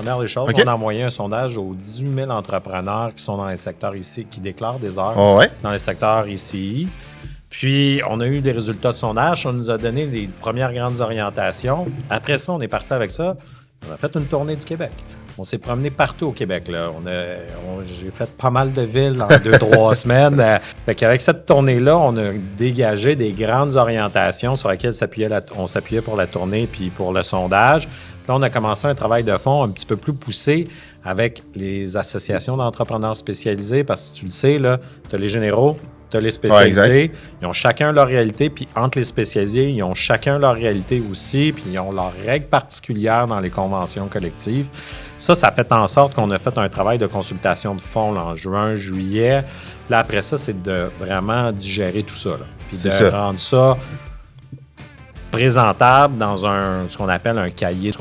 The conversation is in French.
Première des choses, OK. on a envoyé un sondage aux 18 000 entrepreneurs qui sont dans les secteurs ici, qui déclarent des heures Ah ouais? dans les secteurs ICI. Puis, on a eu des résultats de sondage. On nous a donné les premières grandes orientations. Après ça, on est parti avec ça. On a fait une tournée du Québec. On s'est promené partout au Québec. Là. J'ai fait pas mal de villes en 2-3 semaines. Fait qu'avec cette tournée-là, on a dégagé des grandes orientations sur lesquelles on s'appuyait pour la tournée puis pour le sondage. Puis là, on a commencé un travail de fond un petit peu plus poussé avec les associations d'entrepreneurs spécialisés parce que tu le sais, tu as les généraux, tu as les spécialisés. Ouais, ils ont chacun leur réalité, puis entre les spécialisés, ils ont chacun leur réalité aussi, puis ils ont leurs règles particulières dans les conventions collectives. Ça fait en sorte qu'on a fait un travail de consultation de fond là, en juin, juillet. Là, après ça, c'est de vraiment digérer tout ça. Là, puis de rendre ça présentable dans ce qu'on appelle un cahier